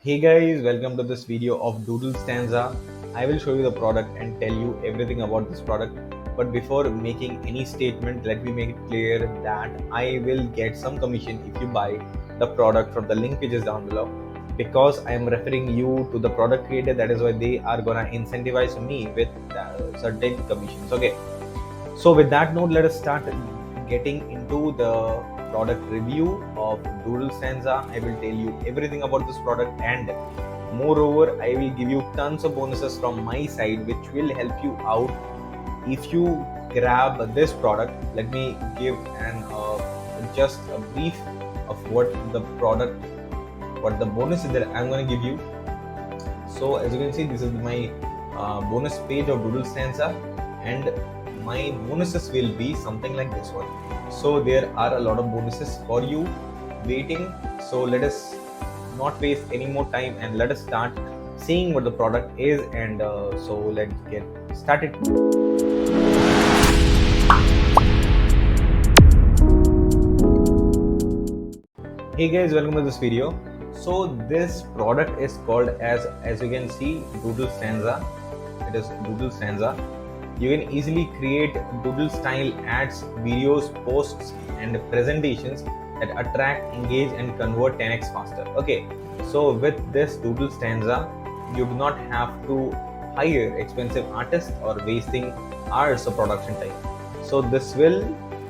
Hey guys, welcome to this video of Doodle Stanza. I will show you the product and tell you everything about this product. But before making any statement, let me make it clear that I will get some commission if you buy the product from the link which is down below. Because I am referring you to the product creator, that is why they are gonna incentivize me with certain commissions. Okay. So with that note, let us start getting into the product review of Doodle Stanza. I will tell you everything about this product, and moreover, I will give you tons of bonuses from my side which will help you out if you grab this product. Let me give an just a brief of what the product, what the bonus is that I'm going to give you. So as you can see, this is my bonus page of Doodle Stanza, and my bonuses will be something like this one. So there are a lot of bonuses for you waiting. So let us not waste any more time and let us start seeing what the product is. And so let's get started. Hey guys, welcome to this video. So this product is called as you can see, Doodle Stanza. It is Doodle Stanza. You can easily create doodle style ads, videos, posts and presentations that attract, engage and convert 10x faster. Okay, so with this Doodle Stanza, you do not have to hire expensive artists or wasting hours of production time. So this will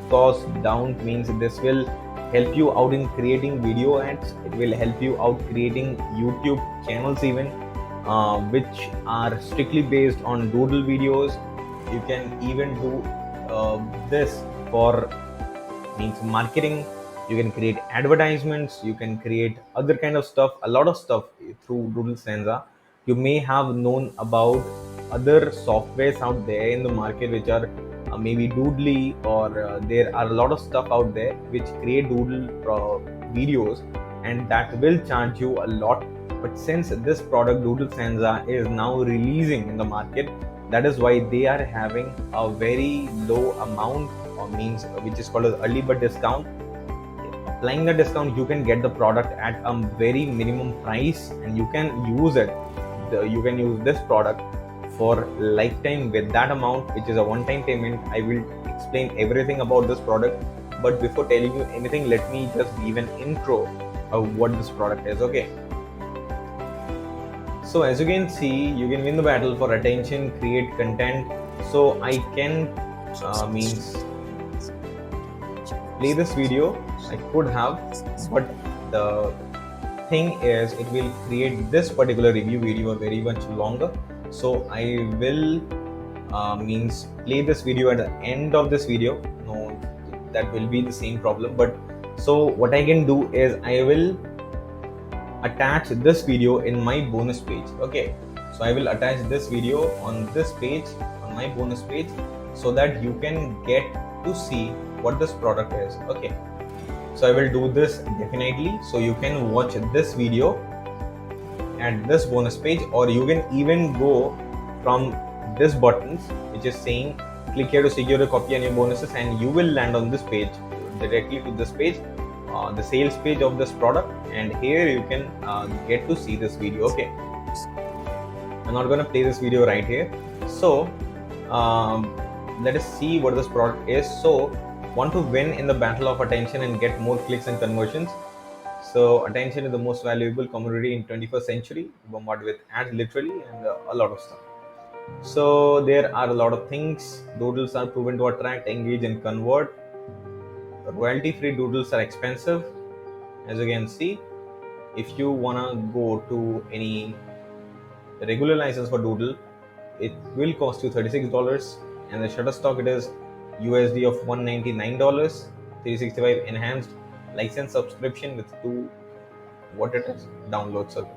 cost down, means this will help you out in creating video ads. It will help you out creating YouTube channels even, which are strictly based on doodle videos. You can even do this for means marketing. You can create advertisements, you can create other kind of stuff, a lot of stuff through Doodle Stanza. You may have known about other softwares out there in the market which are maybe Doodly, or there are a lot of stuff out there which create doodle videos, and that will charge you a lot. But since this product Doodle Stanza is now releasing in the market, that is why they are having a very low amount, or means which is called as early bird discount. Applying the discount, you can get the product at a very minimum price, and you can use it. You can use this product for lifetime with that amount, which is a one-time payment. I will explain everything about this product, but before telling you anything, let me just give an intro of what this product is. Okay. So as you can see, you can win the battle for attention, create content. So I can means play this video. I could have, but the thing is, it will create this particular review video very much longer. So I will means play this video at the end of this video. No, that will be the same problem. But so what I can do is I will attach this video in my bonus page. Okay, so I will attach this video on this page, on my bonus page, so that you can get to see what this product is. Okay, so I will do this definitely, so you can watch this video at this bonus page, or you can even go from this buttons which is saying click here to secure a copy and your bonuses, and you will land on this page, directly to this page, the sales page of this product, and here you can get to see this video. Okay, I'm not gonna play this video right here. So let us see what this product is. So want to win in the battle of attention and get more clicks and conversions. So attention is the most valuable commodity in 21st century, bombarded with ads literally, and a lot of stuff. So there are a lot of things. Doodles are proven to attract, engage and convert. Royalty free doodles are expensive. As you can see, if you wanna go to any regular license for Doodle, it will cost you $36, and the Shutterstock, it is USD of $199, 365 enhanced license subscription with 2 what it is downloads. Okay.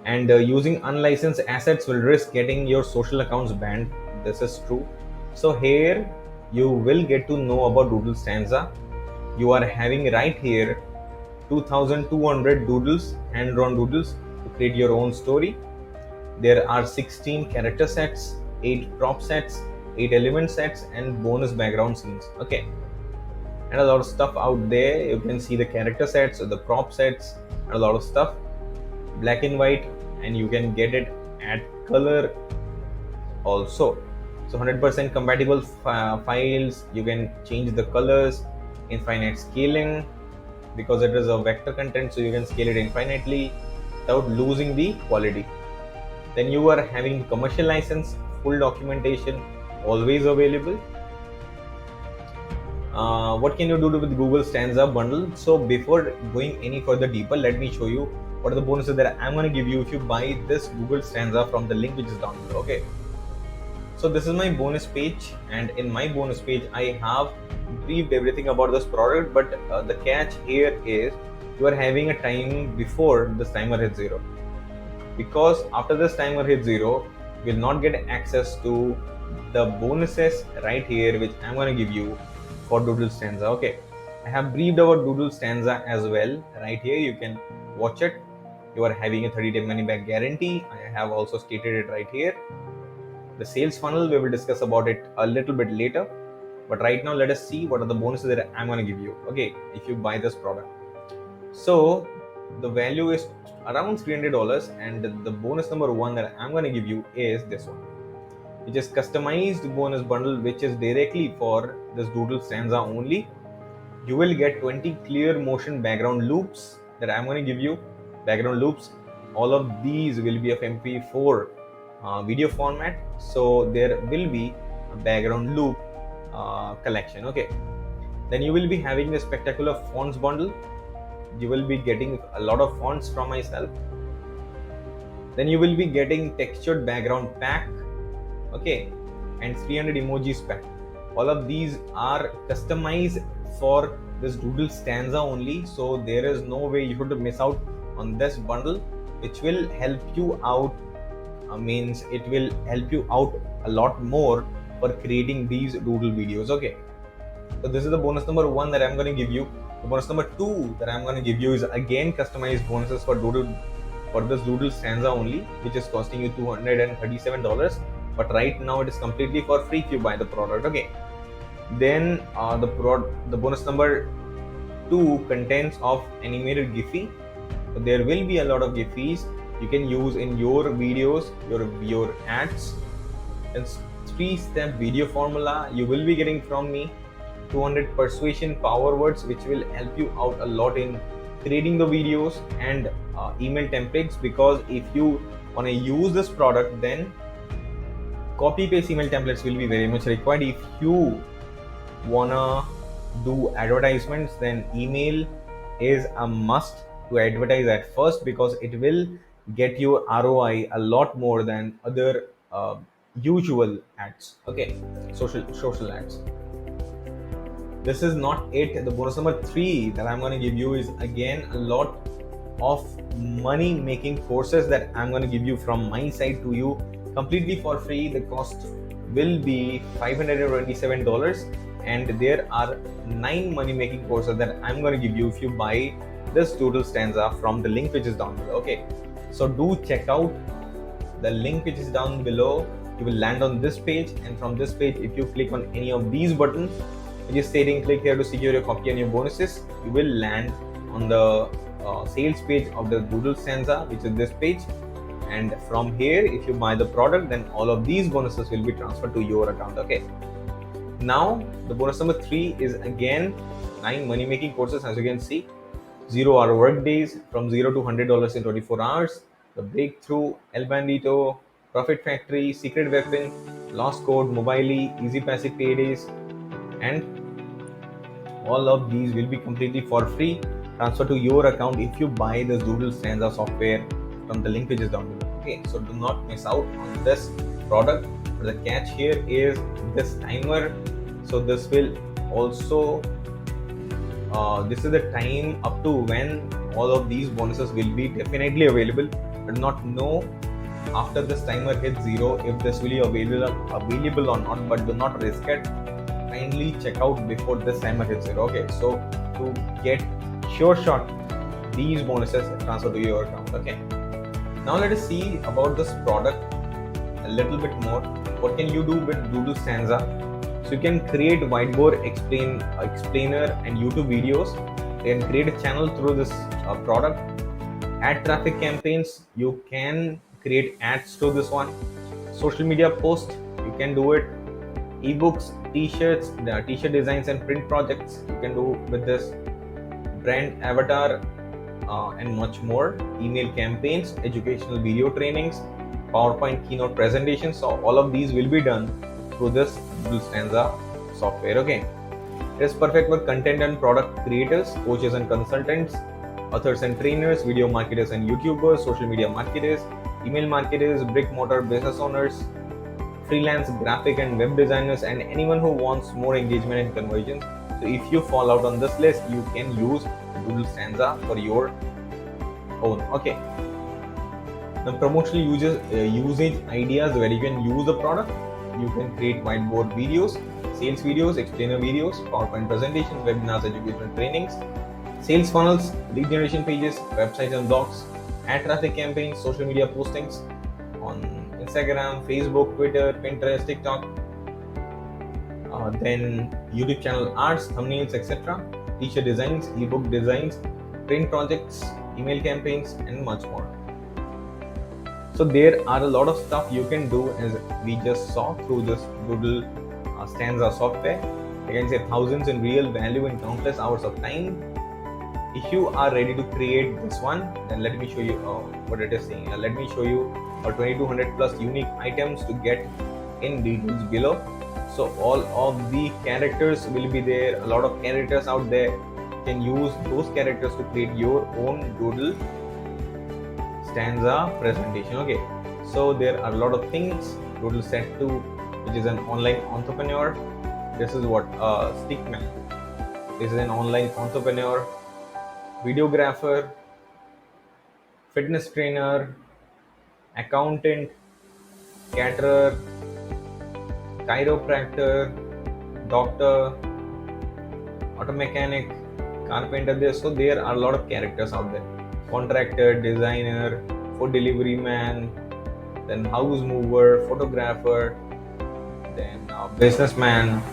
And using unlicensed assets will risk getting your social accounts banned. This is true. So here you will get to know about Doodle Stanza. You are having right here 2200 doodles, hand-drawn doodles to create your own story. There are 16 character sets, 8 prop sets, 8 element sets and bonus background scenes. Okay, and a lot of stuff out there. You can see the character sets, the prop sets, and a lot of stuff. black and white, and you can get it at color also. So 100% compatible files. You can change the colors, infinite scaling, because it is a vector content, so you can scale it infinitely without losing the quality. Then you are having commercial license, full documentation always available. What can you do with Google Stanza bundle? So before going any further deeper, let me show you what are the bonuses that I'm going to give you if you buy this Google Stanza from the link which is down below. Okay, so this is my bonus page, and in my bonus page I have briefed everything about this product, but the catch here is you are having a time before this timer hits 0, because after this timer hits 0 you will not get access to the bonuses right here which I'm going to give you for Doodle Stanza. Okay, I have briefed about Doodle Stanza as well right here. You can watch it. You are having a 30-day money back guarantee. I have also stated it right here. The sales funnel, we will discuss about it a little bit later, but right now let us see what are the bonuses that I'm going to give you, okay, if you buy this product. So the value is around $300, and the bonus number 1 that I'm going to give you is this one, which is customized bonus bundle, which is directly for this Doodle Stanza only. You will get 20 clear motion background loops that I'm going to give you. Background loops, all of these will be of MP4 video format, so there will be a background loop collection. Okay, then you will be having a spectacular fonts bundle. You will be getting a lot of fonts from myself. Then you will be getting textured background pack, okay, and 300 emojis pack. All of these are customized for this Doodle Stanza only, so there is no way you should miss out on this bundle, which will help you out. Means it will help you out a lot more for creating these doodle videos. Okay, so this is the bonus number 1 that I'm going to give you. The bonus number 2 that I'm going to give you is again customized bonuses for this Doodle Stanza only, which is costing you $237, but right now it is completely for free if you buy the product. Okay, then the bonus number 2 contains of animated Giphy. So there will be a lot of Giphies you can use in your videos, your ads. And 3-step video formula you will be getting from me. 200 persuasion power words, which will help you out a lot in creating the videos, and email templates, because if you want to use this product, then copy paste email templates will be very much required. If you wanna do advertisements, then email is a must to advertise at first, because it will get you ROI a lot more than other usual ads. Okay, social ads. This is not it. The bonus number 3 that I'm going to give you is again a lot of money making courses that I'm going to give you from my side to you completely for free. The cost will be $527, and there are 9 money making courses that I'm going to give you if you buy this Doodle Stanza from the link which is down below. Okay, so do check out the link which is down below. You will land on this page, and from this page, if you click on any of these buttons which is stating click here to secure your copy and your bonuses, you will land on the sales page of the Doodle Stanza, which is this page. And from here, if you buy the product, then all of these bonuses will be transferred to your account. Okay, now the bonus number 3 is again 9 money making courses. As you can see, 0-hour work days from $0 to $100 in 24 hours, the breakthrough, El Bandito, Profit Factory, Secret Weapon, Lost Code, Mobile, Easy Passive Paydays, and all of these will be completely for free, transfer to your account if you buy this Doodle Stanza software from the link which is down below. Okay, so do not miss out on this product. But the catch here is this timer. So this will also this is the time up to when all of these bonuses will be definitely available. I do not know after this timer hits 0 if this will be available or not, but do not risk it. Kindly check out before this timer hits 0. Okay, so to get sure shot these bonuses transfer to your account. Okay, now let us see about this product a little bit more. What can you do with Doodle Stanza? So you can create whiteboard explainer and YouTube videos. You can create a channel through this product, Ad traffic campaigns, you can create ads to this one. Social media post, you can do it. Ebooks, t-shirts, the t-shirt designs and print projects, you can do with this. Brand avatar, and much more. Email campaigns, educational video trainings, PowerPoint keynote presentations. So all of these will be done through this Doodle Stanza software. Okay, it is perfect for content and product creators, coaches and consultants, authors and trainers, video marketers and YouTubers, social media marketers, email marketers, brick mortar business owners, freelance graphic and web designers, and anyone who wants more engagement and conversions. So if you fall out on this list, you can use Doodle Stanza for your own. Okay. The promotional usage ideas, where you can use the product. You can create whiteboard videos, sales videos, explainer videos, PowerPoint presentations, webinars, educational trainings, sales funnels, lead generation pages, websites and blogs, ad traffic campaigns, social media postings on Instagram, Facebook, Twitter, Pinterest, TikTok, then YouTube channel arts, thumbnails, etc., t-shirt designs, ebook designs, print projects, email campaigns, and much more. So there are a lot of stuff you can do, as we just saw through this Doodle Stanza software. I can say thousands in real value in countless hours of time. If you are ready to create this one, then let me show you what it is saying. Let me show you 2200 plus unique items to get in details below. So all of the characters will be there. A lot of characters out there. You can use those characters to create your own Doodle Stanza presentation. Okay, so there are a lot of things. Doodle Set 2, which is an online entrepreneur. This is what Stickman. This is an online entrepreneur, videographer, fitness trainer, accountant, caterer, chiropractor, doctor, auto mechanic, carpenter. So there are a lot of characters out there. Contractor, designer, food delivery man, then house mover, photographer, then businessman.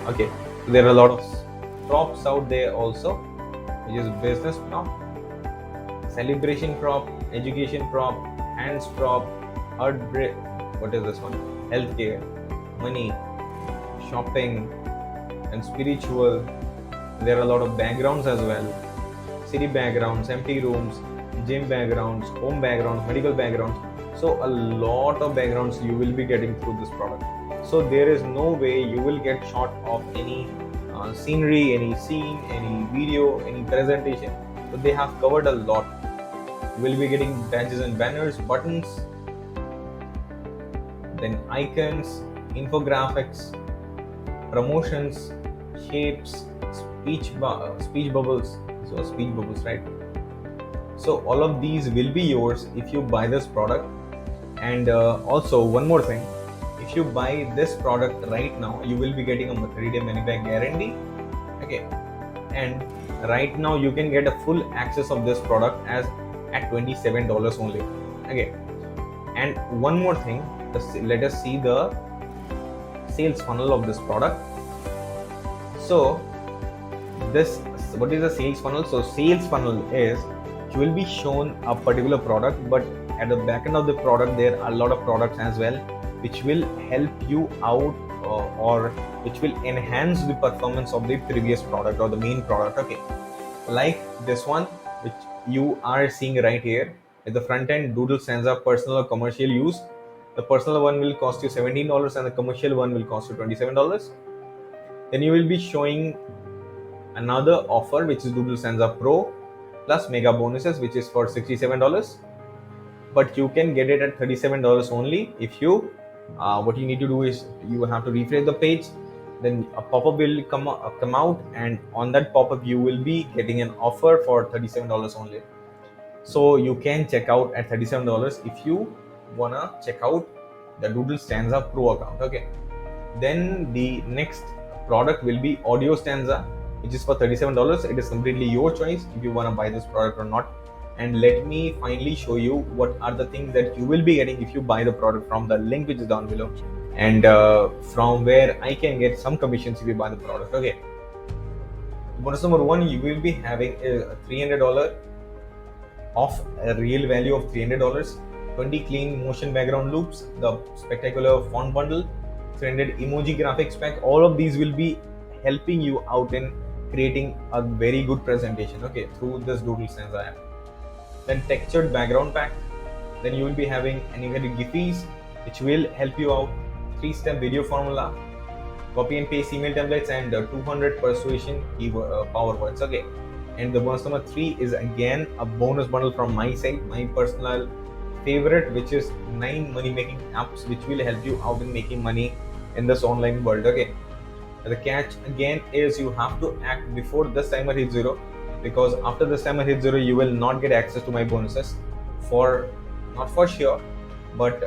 Okay, so there are a lot of props out there also, which is business prop, celebration prop, education prop, hands prop, heartbreak. What is this one? Healthcare, money, shopping, and spiritual. There are a lot of backgrounds as well. City backgrounds, empty rooms, gym backgrounds, home backgrounds, medical backgrounds. So a lot of backgrounds you will be getting through this product. So there is no way you will get short of any scenery, any scene, any video, any presentation. So they have covered a lot. You will be getting badges and banners, buttons, then icons, infographics, promotions, shapes, speech bubbles. So speech bubbles, right? So all of these will be yours if you buy this product. And also one more thing, if you buy this product right now, you will be getting a 30-day money back guarantee. Okay, and right now you can get a full access of this product as at $27 only. Okay, and one more thing, let us see the sales funnel of this product. So this, what is a sales funnel? So sales funnel is, you will be shown a particular product, but at the back end of the product there are a lot of products as well, which will help you out or which will enhance the performance of the previous product or the main product. Okay, like this one which you are seeing right here at the front end, Doodle Stanza personal or commercial use. The personal one will cost you $17 and the commercial one will cost you $27. Then you will be showing another offer, which is Doodle Stanza Pro plus mega bonuses, which is for $67, but you can get it at $37 only. If you what you need to do is you have to refresh the page, then a pop-up will come out, and on that pop-up you will be getting an offer for $37 only. So you can check out at $37 if you wanna check out the Doodle Stanza Pro account. Okay, then the next product will be Audio Stanza, which is for $37. It is completely your choice if you want to buy this product or not. And let me finally show you what are the things that you will be getting if you buy the product from the link which is down below, and from where I can get some commissions if you buy the product. Okay, bonus number one, you will be having a $300 of a real value of $300, 20 clean motion background loops, the spectacular font bundle, 300 emoji graphics pack. All of these will be helping you out in creating a very good presentation, okay, through this Doodle Stanza app. Then textured background pack. Then you will be having animated GIFs, which will help you out. 3-step video formula, copy and paste email templates, and 200 persuasion keyword power words. Okay, and the bonus number 3 is again a bonus bundle from my side, my personal favorite, which is 9 money making apps which will help you out in making money in this online world. Okay, the catch again is you have to act before this timer hits 0, because after this timer hits 0 you will not get access to my bonuses, for not for sure, but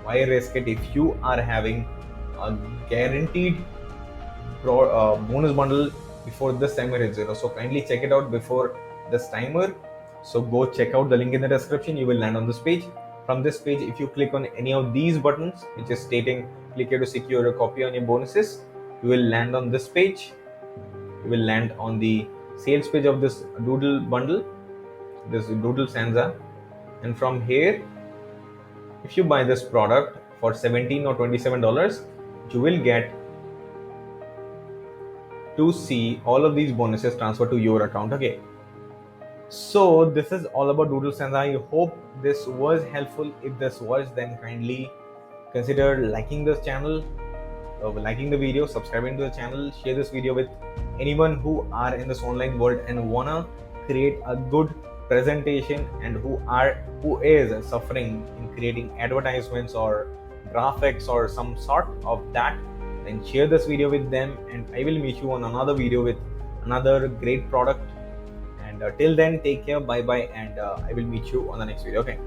why risk it if you are having a guaranteed bonus bundle before this timer hits 0. So kindly check it out before this timer. So go check out the link in the description. You will land on this page. From this page, if you click on any of these buttons which is stating click here to secure a copy on your bonuses, you will land on this page. You will land on the sales page of this Doodle bundle, this Doodle Stanza, and from here, if you buy this product for $17 or $27, you will get to see all of these bonuses transfer to your account. Okay, so this is all about Doodle Stanza. I hope this was helpful. If this was, then kindly consider liking this channel, liking the video, subscribing to the channel, share this video with anyone who are in this online world and wanna create a good presentation and who is suffering in creating advertisements or graphics or some sort of that. Then share this video with them, and I will meet you on another video with another great product. And till then, take care, bye bye, and I will meet you on the next video. Okay.